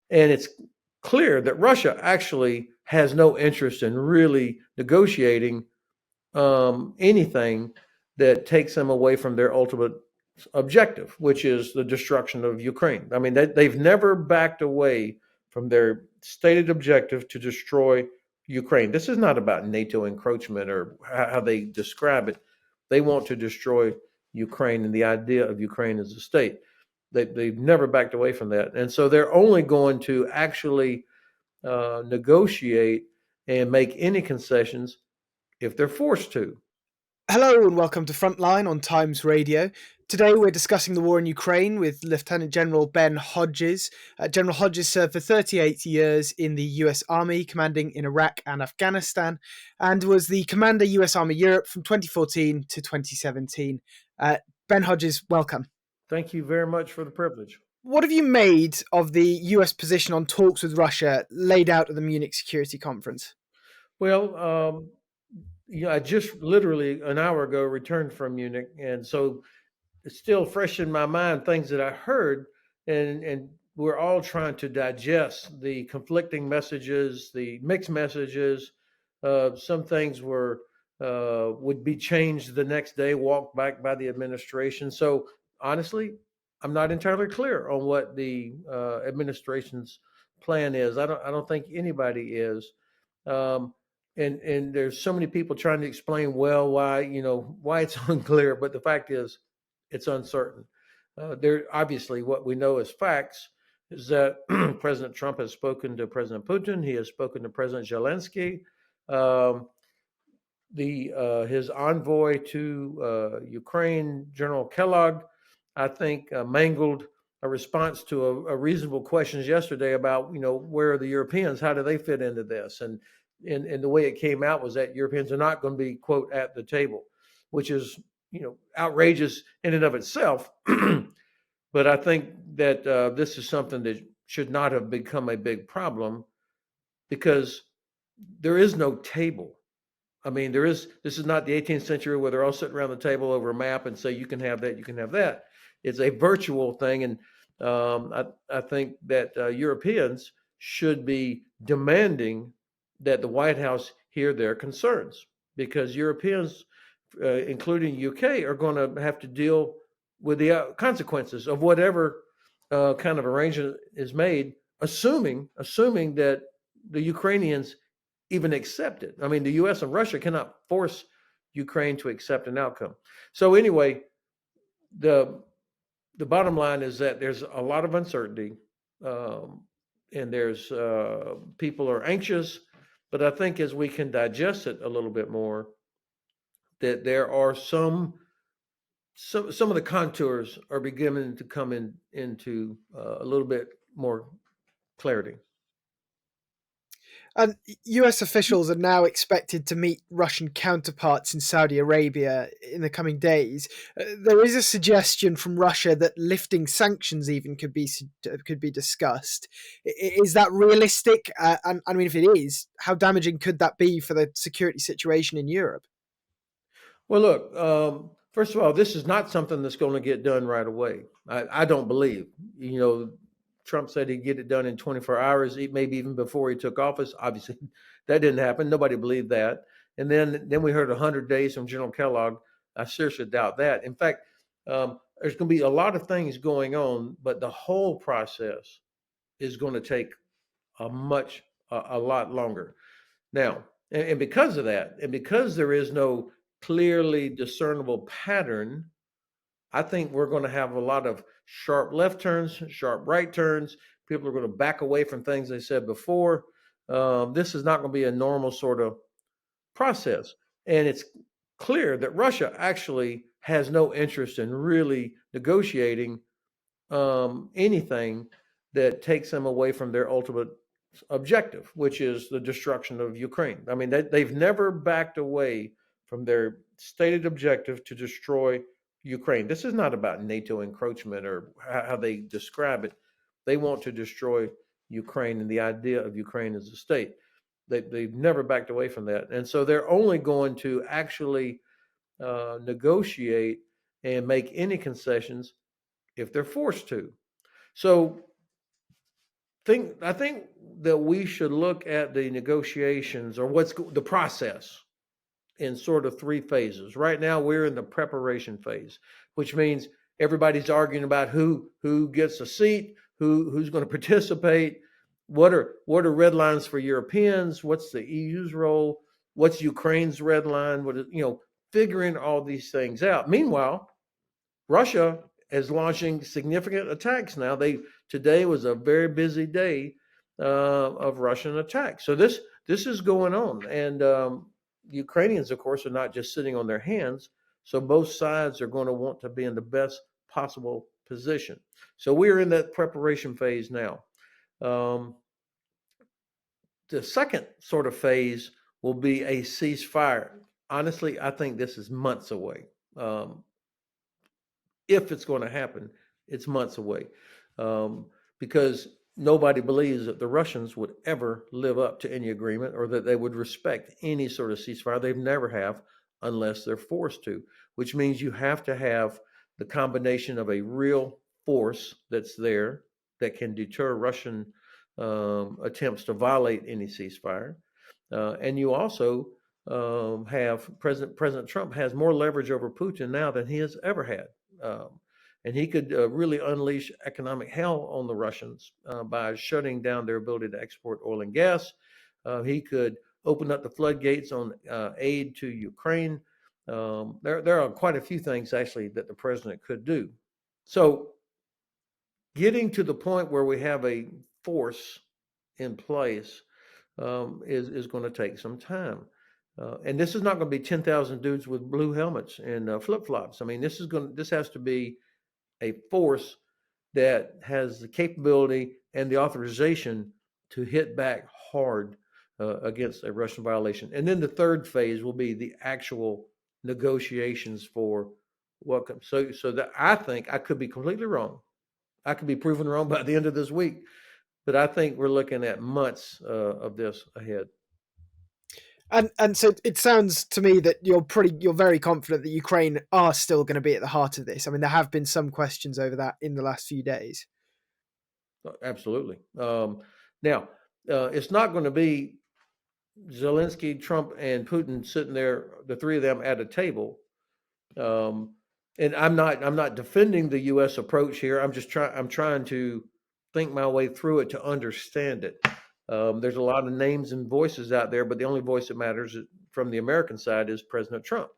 And it's clear that Russia actually has no interest in really negotiating anything that takes them away from their ultimate objective, which is the destruction of Ukraine. I mean, they've never backed away from their stated objective to destroy Ukraine. This is not about NATO encroachment or how they describe it. They want to destroy Ukraine and the idea of Ukraine as a state. They've never backed away from that. And so they're only going to actually negotiate and make any concessions if they're forced to. Hello and welcome to Frontline on Times Radio. Today we're discussing the war in Ukraine with Lieutenant General Ben Hodges. General Hodges served for 38 years in the US Army, commanding in Iraq and Afghanistan, and was the Commander US Army Europe from 2014 to 2017. Ben Hodges, welcome. Thank you very much for the privilege. What have you made of the US position on talks with Russia laid out at the Munich Security Conference? Well, I just literally an hour ago returned from Munich, and so it's still fresh in my mind things that I heard, and we're all trying to digest the conflicting messages, the mixed messages. Some things were would be changed the next day, walked back by the administration. So honestly, I'm not entirely clear on what the administration's plan is. I don't think anybody is. Um, and there's so many people trying to explain well why it's unclear, but the fact is it's uncertain. There obviously what we know as facts is that President Trump has spoken to President Putin. He has spoken to President Zelensky. Um, the His envoy to Ukraine, General Kellogg, I think mangled a response to a reasonable questions yesterday about where are the Europeans, how do they fit into this, and the way it came out was that Europeans are not going to be quote at the table, which is outrageous in and of itself. But I think that this is something that should not have become a big problem because there is no table. I mean, this is not the 18th century where they're all sitting around the table over a map and say, you can have that, you can have that. It's a virtual thing. And I think that Europeans should be demanding that the White House hear their concerns because Europeans, including UK, are going to have to deal with the consequences of whatever kind of arrangement is made, assuming that the Ukrainians even accept it. I mean, the U.S. and Russia cannot force Ukraine to accept an outcome. So anyway, the bottom line is that there's a lot of uncertainty, and there's people are anxious. But I think as we can digest it a little bit more, that there are some of the contours are beginning to come into a little bit more clarity. And US officials are now expected to meet Russian counterparts in Saudi Arabia in the coming days. There is a suggestion from Russia that lifting sanctions even could be discussed. Is that realistic? And I mean, if it is, how damaging could that be for the security situation in Europe? Well, look, first of all, this is not something that's going to get done right away. I don't believe. Trump said he'd get it done in 24 hours, maybe even before he took office. Obviously, that didn't happen. Nobody believed that. And then we heard 100 days from General Kellogg. I seriously doubt that. In fact, there's going to be a lot of things going on, but the whole process is going to take a lot longer. Now, and because of that, and because there is no clearly discernible pattern, I think we're going to have a lot of sharp left turns, sharp right turns. People are going to back away from things they said before. This is not going to be a normal sort of process. And it's clear that Russia actually has no interest in really negotiating anything that takes them away from their ultimate objective, which is the destruction of Ukraine. I mean, they've never backed away from their stated objective to destroy Ukraine. This is not about NATO encroachment or how they describe it. They want to destroy Ukraine and the idea of Ukraine as a state. They've never backed away from that. And so they're only going to actually negotiate and make any concessions if they're forced to. So I think that we should look at the negotiations or the process in sort of three phases. Right now, we're in the preparation phase, which means everybody's arguing about who gets a seat, who's going to participate, what are red lines for Europeans, what's the EU's role, what's Ukraine's red line, figuring all these things out. Meanwhile, Russia is launching significant attacks now. Today was a very busy day of Russian attacks. So this is going on, and Ukrainians, of course, are not just sitting on their hands. So both sides are going to want to be in the best possible position. So we're in that preparation phase now. Um, the second sort of phase will be a ceasefire. Honestly, I think this is months away. Um, if it's going to happen, it's months away, um, because nobody believes that the Russians would ever live up to any agreement or that they would respect any sort of ceasefire. They've never have unless they're forced to, which means you have to have the combination of a real force that's there that can deter Russian attempts to violate any ceasefire. And you also have President Trump has more leverage over Putin now than he has ever had. Um, and he could really unleash economic hell on the Russians by shutting down their ability to export oil and gas. He could open up the floodgates on aid to Ukraine. There are quite a few things actually that the president could do. So getting to the point where we have a force in place is going to take some time. And this is not going to be 10,000 dudes with blue helmets and flip flops. I mean, this has to be a force that has the capability and the authorization to hit back hard against a Russian violation. And then the third phase will be the actual negotiations for what comes. So that I think I could be completely wrong. I could be proven wrong by the end of this week, but I think we're looking at months of this ahead. And so it sounds to me that you're very confident that Ukraine are still going to be at the heart of this. I mean, there have been some questions over that in the last few days. Absolutely. Now, it's not going to be Zelensky, Trump, and Putin sitting there, the three of them at a table. Um, and I'm not defending the U.S. approach here. I'm trying to think my way through it to understand it. There's a lot of names and voices out there, but the only voice that matters from the American side is President Trump.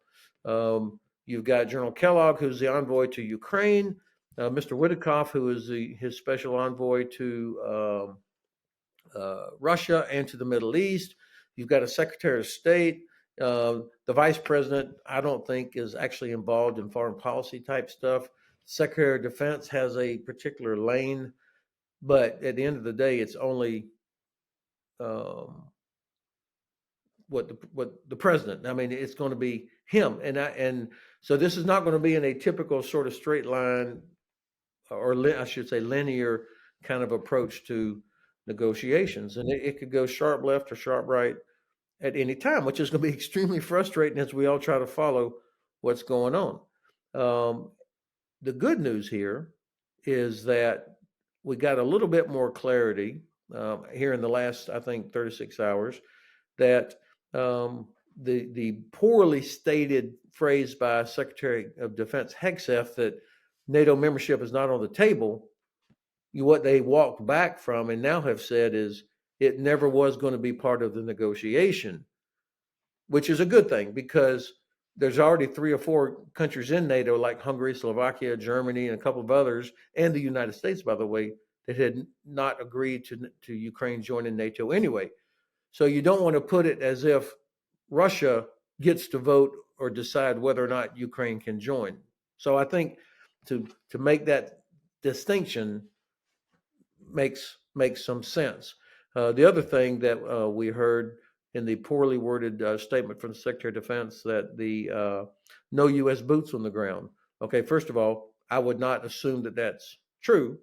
You've got General Kellogg, who's the envoy to Ukraine, Mr. Witikoff, who is his special envoy to Russia and to the Middle East. You've got a Secretary of State. The Vice President, I don't think, is actually involved in foreign policy type stuff. Secretary of Defense has a particular lane, but at the end of the day, it's only um, what the president. I mean, it's going to be him, and so this is not going to be in a typical sort of straight line, or I should say linear kind of approach to negotiations, and it could go sharp left or sharp right at any time, which is going to be extremely frustrating as we all try to follow what's going on. Um, the good news here is that we got a little bit more clarity here in the last, I think, 36 hours that um, the poorly stated phrase by Secretary of Defense Hegseth that NATO membership is not on the table, what they walked back from and now have said is it never was going to be part of the negotiation, which is a good thing because there's already 3 or 4 countries in NATO, like Hungary, Slovakia, Germany, and a couple of others, and the United States, by the way, that had not agreed to Ukraine joining NATO anyway. So you don't want to put it as if Russia gets to vote or decide whether or not Ukraine can join. So I think to make that distinction makes some sense. The other thing that we heard in the poorly worded statement from the Secretary of Defense that the no U.S. boots on the ground. Okay, first of all, I would not assume that that's true,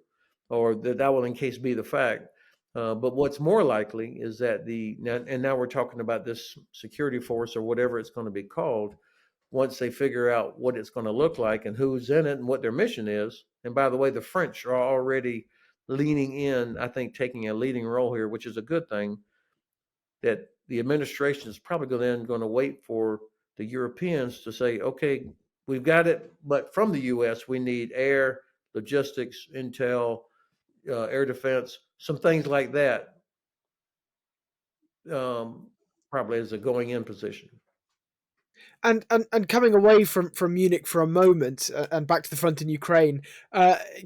or that will in case be the fact. But what's more likely is that now we're talking about this security force or whatever it's going to be called. Once they figure out what it's going to look like and who's in it and what their mission is. And by the way, the French are already leaning in, I think, taking a leading role here, which is a good thing. That the administration is probably then going to wait for the Europeans to say, okay, we've got it, but from the U.S. we need air, logistics, intel, air defense, some things like that. Um, Probably as a going in position. And coming away from Munich for a moment and back to the front in Ukraine,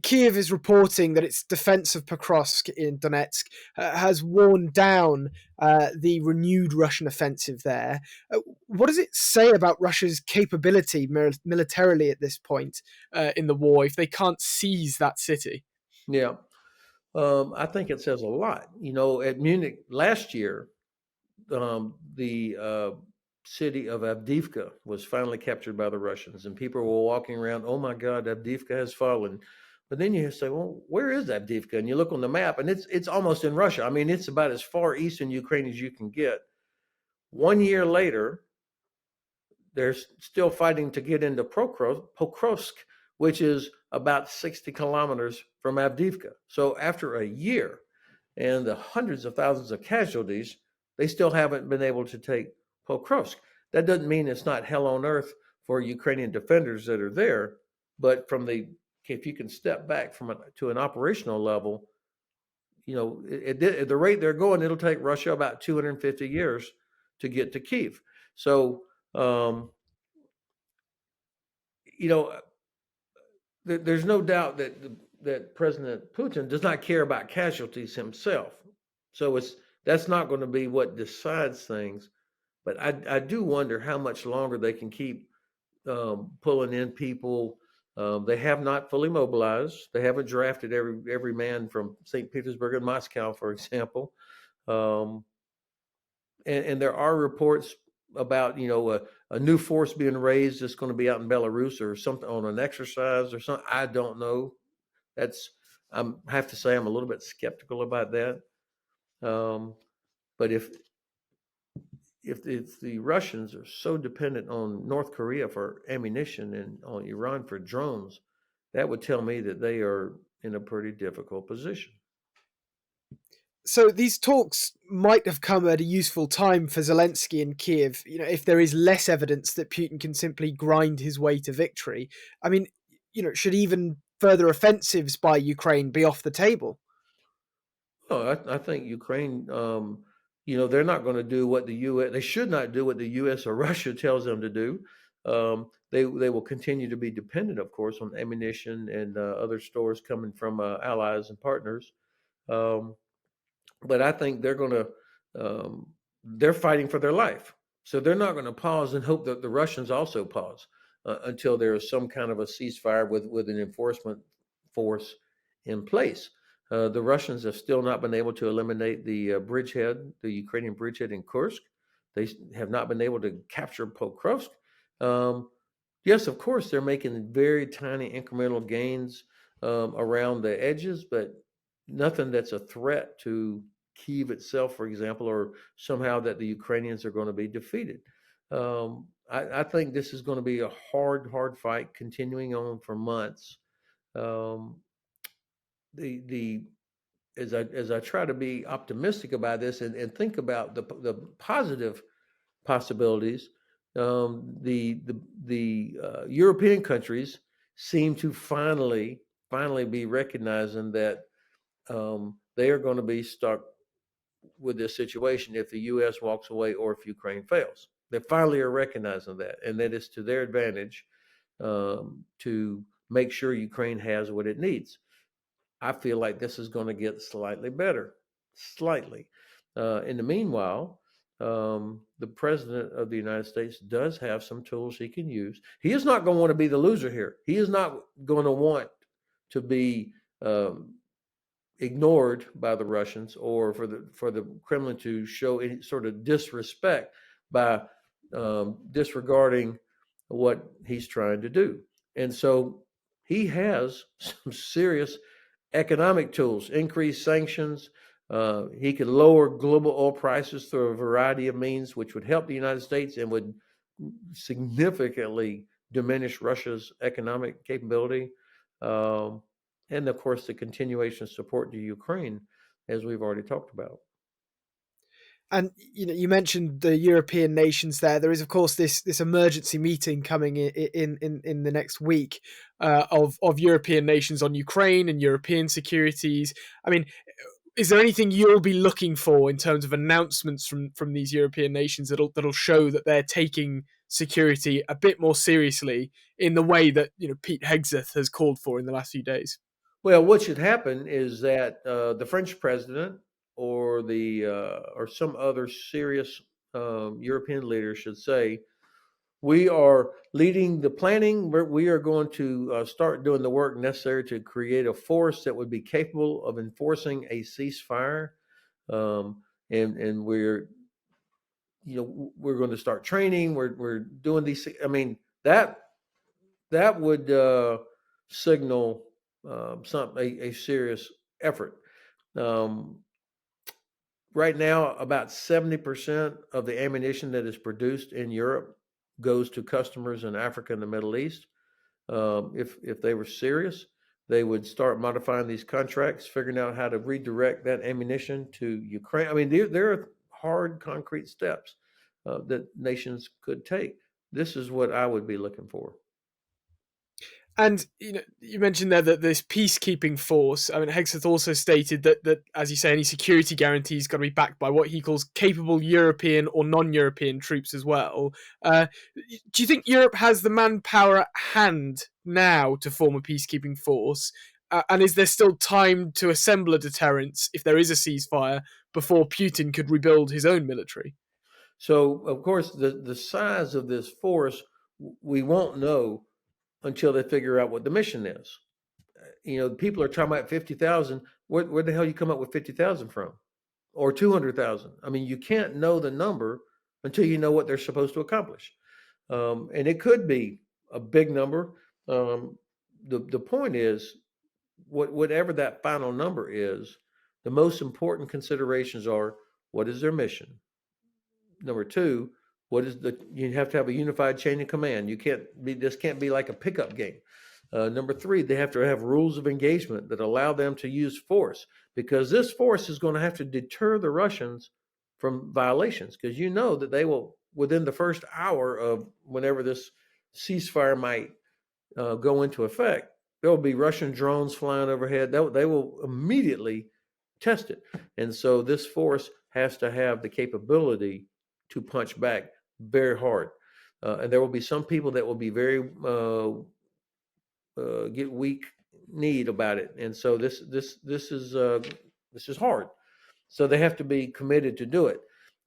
Kiev is reporting that its defense of Pokrovsk in Donetsk has worn down the renewed Russian offensive there. What does it say about Russia's capability militarily at this point in the war if they can't seize that city? Yeah, I think it says a lot. At Munich last year, the city of Avdiivka was finally captured by the Russians, and people were walking around, oh my God, Avdiivka has fallen. But then you say, well, where is Avdiivka? And you look on the map, and it's almost in Russia. I mean, it's about as far east in Ukraine as you can get. 1 year later, they're still fighting to get into Pokrovsk, which is about 60 kilometers from Avdiivka. So after a year and the hundreds of thousands of casualties, they still haven't been able to take Pokrovsk. That doesn't mean it's not hell on earth for Ukrainian defenders that are there, but if you can step back to an operational level, at the rate they're going, it'll take Russia about 250 years to get to Kiev. So, um, you know, there's no doubt that President Putin does not care about casualties himself. So that's not going to be what decides things. But I do wonder how much longer they can keep pulling in people. They have not fully mobilized. They haven't drafted every man from St. Petersburg and Moscow, for example. Um, and there are reports about a new force being raised that's going to be out in Belarus or something on an exercise or something. I don't know. I have to say I'm a little bit skeptical about that. But if the Russians are so dependent on North Korea for ammunition and on Iran for drones, that would tell me that they are in a pretty difficult position. So these talks might have come at a useful time for Zelensky in Kiev, if there is less evidence that Putin can simply grind his way to victory. I mean, should even further offensives by Ukraine be off the table? Oh, I think Ukraine, they're not going to do what the U.S. They should not do what the U.S. or Russia tells them to do. They will continue to be dependent, of course, on ammunition and other stores coming from allies and partners. Um, but I think they're fighting for their life. So they're not going to pause and hope that the Russians also pause until there is some kind of a ceasefire with an enforcement force in place. The Russians have still not been able to eliminate the bridgehead, the Ukrainian bridgehead in Kursk. They have not been able to capture Pokrovsk. Um, yes, of course, they're making very tiny incremental gains around the edges, but nothing that's a threat to Kiev itself, for example, or somehow that the Ukrainians are going to be defeated. I think this is going to be a hard fight continuing on for months. Um, the as I try to be optimistic about this and think about the positive possibilities, the European countries seem to finally be recognizing that they are going to be stuck with this situation if the U.S. walks away or if Ukraine fails. They finally are recognizing that, and that it's to their advantage to make sure Ukraine has what it needs. I feel like this is going to get slightly better, slightly. In the meanwhile, the president of the United States does have some tools he can use. He is not going to want to be the loser here. He is not going to want to be ignored by the Russians or for the Kremlin to show any sort of disrespect by disregarding what he's trying to do. And so he has some serious economic tools, increase sanctions. He could lower global oil prices through a variety of means, which would help the United States and would significantly diminish Russia's economic capability. Um, and of course the continuation of support to Ukraine, as we've already talked about. And you mentioned the European nations there. There is, of course, this emergency meeting coming in the next week of European nations on Ukraine and European securities. I mean, is there anything you'll be looking for in terms of announcements from these European nations that'll show that they're taking security a bit more seriously in the way that Pete Hegseth has called for in the last few days? Well, what should happen is that the French president or some other serious European leader should say, we are leading the planning. We are going to start doing the work necessary to create a force that would be capable of enforcing a ceasefire. And we're going to start training. We're doing these. I mean, that would signal a serious effort. Um, right now, about 70% of the ammunition that is produced in Europe goes to customers in Africa and the Middle East. If they were serious, they would start modifying these contracts, figuring out how to redirect that ammunition to Ukraine. I mean, there are hard, concrete steps that nations could take. This is what I would be looking for. And you mentioned there that this peacekeeping force. I mean, Hegseth also stated that, as you say, any security guarantees got to be backed by what he calls capable European or non-European troops as well. Do you think Europe has the manpower at hand now to form a peacekeeping force? And is there still time to assemble a deterrence if there is a ceasefire before Putin could rebuild his own military? So, of course, the size of this force we won't know until they figure out what the mission is. People are talking about 50,000. Where the hell you come up with 50,000 from, or 200,000? I mean, you can't know the number until you know what they're supposed to accomplish, and it could be a big number. The point is, whatever that final number is, the most important considerations are: what is their mission? Number two, you have to have a unified chain of command. This can't be like a pickup game. Number three, they have to have rules of engagement that allow them to use force, because this force is going to have to deter the Russians from violations, because that they will, within the first hour of whenever this ceasefire might go into effect, there will be Russian drones flying overhead. They will immediately test it. And so this force has to have the capability to punch back very hard. And there will be some people that will be very get weak need about it. And so this is hard. So they have to be committed to do it.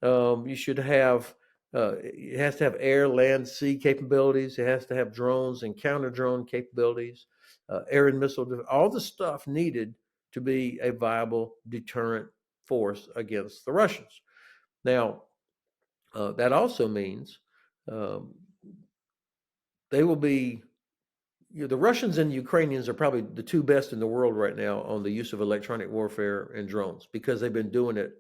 You should have it has to have air, land, sea capabilities. It has to have drones and counter drone capabilities, air and missile, all the stuff needed to be a viable deterrent force against the Russians. Now, that also means um, they will be. The Russians and the Ukrainians are probably the two best in the world right now on the use of electronic warfare and drones, because they've been doing it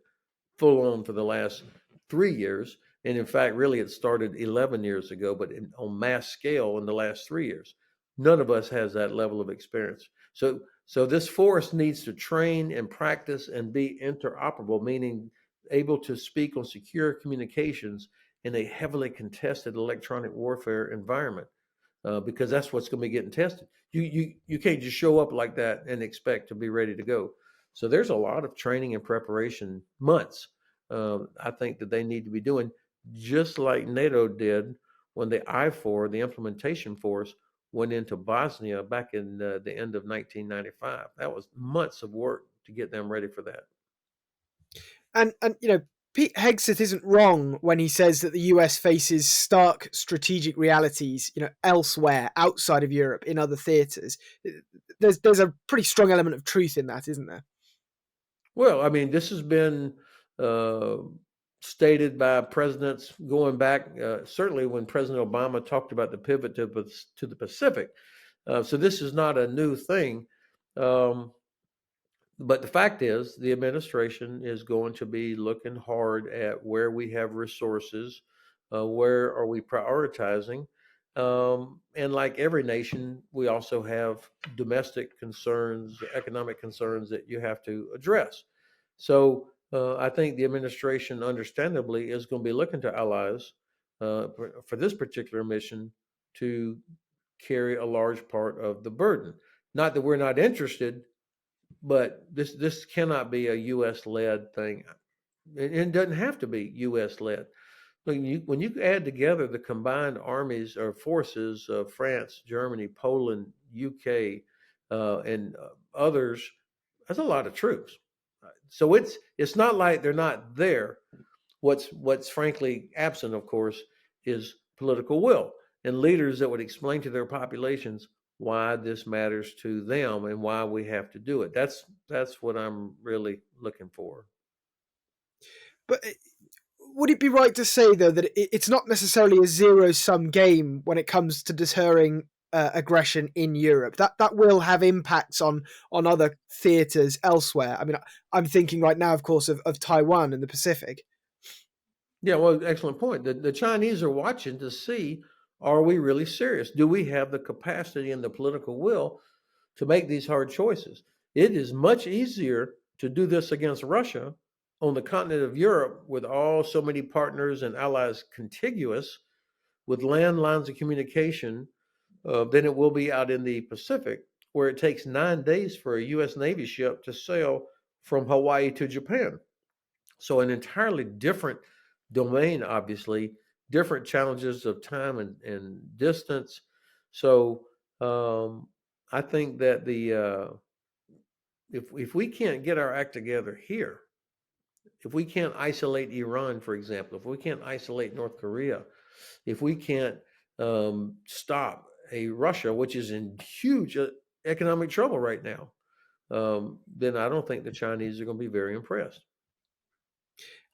full on for the last 3 years. And in fact, really, it started 11 years ago, but on mass scale in the last 3 years. None of us has that level of experience. So this force needs to train and practice and be interoperable, meaning able to speak on secure communications in a heavily contested electronic warfare environment, because that's what's going to be getting tested. You can't just show up like that and expect to be ready to go. So there's a lot of training and preparation months. I think that they need to be doing, just like NATO did when the I4, the implementation force, went into Bosnia back in the end of 1995. That was months of work to get them ready for that. And Pete Hegseth isn't wrong when he says that the US faces stark strategic realities, elsewhere outside of Europe in other theaters. There's a pretty strong element of truth in that, isn't there? Well, I mean, this has been uh, stated by presidents going back, certainly when President Obama talked about the pivot to the Pacific. So this is not a new thing. Um, but the fact is, the administration is going to be looking hard at where we have resources, where are we prioritizing. And like every nation, we also have domestic concerns, economic concerns that you have to address. So I think the administration, understandably, is going to be looking to allies for this particular mission to carry a large part of the burden. Not that we're not interested, but this cannot be a U.S. led thing. It doesn't have to be U.S. led. When you add together the combined armies or forces of France, Germany, Poland, UK, and others, that's a lot of troops. So it's not like they're not there. What's frankly absent, of course, is political will and leaders that would explain to their populations why this matters to them and why we have to do it. That's what I'm really looking for. But would it be right to say, though, that it's not necessarily a zero-sum game when it comes to deterring aggression in Europe? That will have impacts on other theatres elsewhere. I mean, I'm thinking right now, of course, of Taiwan and the Pacific. Yeah, well, excellent point. The Chinese are watching to see, are we really serious? Do we have the capacity and the political will to make these hard choices? It is much easier to do this against Russia on the continent of Europe with all so many partners and allies contiguous with land lines of communication than it will be out in the Pacific, where it takes 9 days for a U.S. Navy ship to sail from Hawaii to Japan. So, an entirely different domain, obviously, different challenges of time and distance. So, I think that if we can't get our act together here, if we can't isolate Iran, for example, if we can't isolate North Korea, if we can't stop a Russia, which is in huge economic trouble right now, then I don't think the Chinese are going to be very impressed.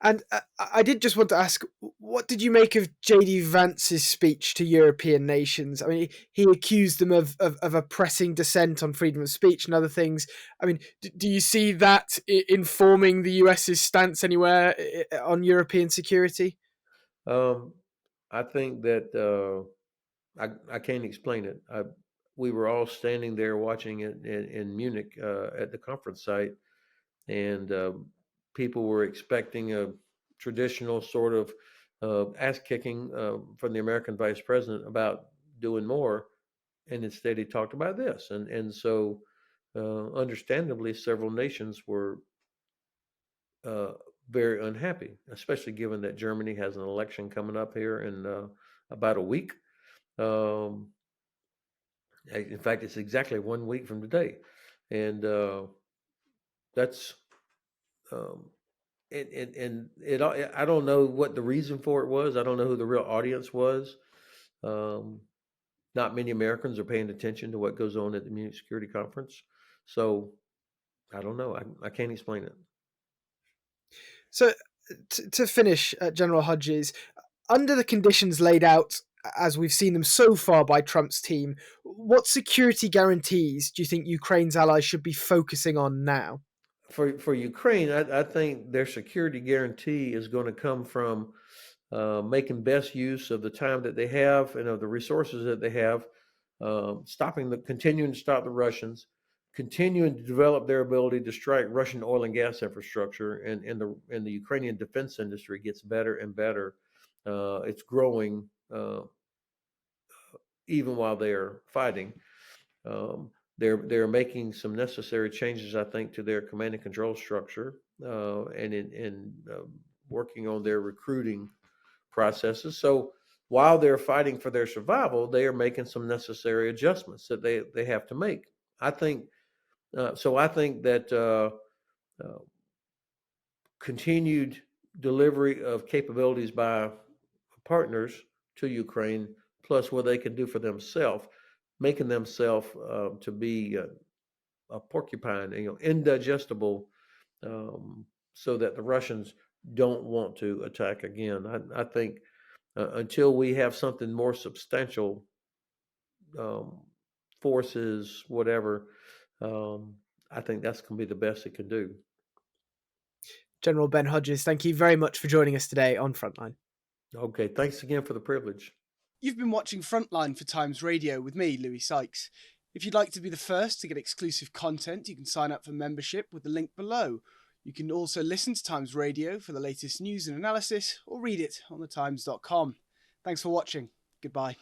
And I did just want to ask, what did you make of JD Vance's speech to European nations? I mean, he accused them of oppressing dissent on freedom of speech and other things. I mean, do you see that informing the US's stance anywhere on European security? Um, I think that I can't explain it. We were all standing there watching it in Munich at the conference site, and people were expecting a traditional sort of ass kicking from the American vice president about doing more, and instead he talked about this, and so understandably, several nations were uh, very unhappy, especially given that Germany has an election coming up here in about a week. Um, in fact, it's exactly 1 week from today, and that's um, and it. I don't know what the reason for it was. I don't know who the real audience was. Um, Not many Americans are paying attention to what goes on at the Munich Security Conference, so I don't know. I can't explain it. So, to finish, General Hodges, under the conditions laid out as we've seen them so far by Trump's team, what security guarantees do you think Ukraine's allies should be focusing on now? For Ukraine, I think their security guarantee is going to come from making best use of the time that they have and of the resources that they have, continuing to stop the Russians, continuing to develop their ability to strike Russian oil and gas infrastructure, and the Ukrainian defense industry gets better and better. It's growing even while they are fighting. They're making some necessary changes, I think, to their command and control structure, and in working on their recruiting processes. So while they're fighting for their survival, they are making some necessary adjustments that they have to make. I think so. I think that uh, continued delivery of capabilities by partners to Ukraine, plus what they can do for themselves, making themselves to be a porcupine, indigestible, so that the Russians don't want to attack again. I think until we have something more substantial, um, forces, whatever, um, I think that's going to be the best it can do. General Ben Hodges, thank you very much for joining us today on Frontline. Okay, thanks again for the privilege. You've been watching Frontline for Times Radio with me, Louis Sykes. If you'd like to be the first to get exclusive content, you can sign up for membership with the link below. You can also listen to Times Radio for the latest news and analysis, or read it on thetimes.com. Thanks for watching. Goodbye.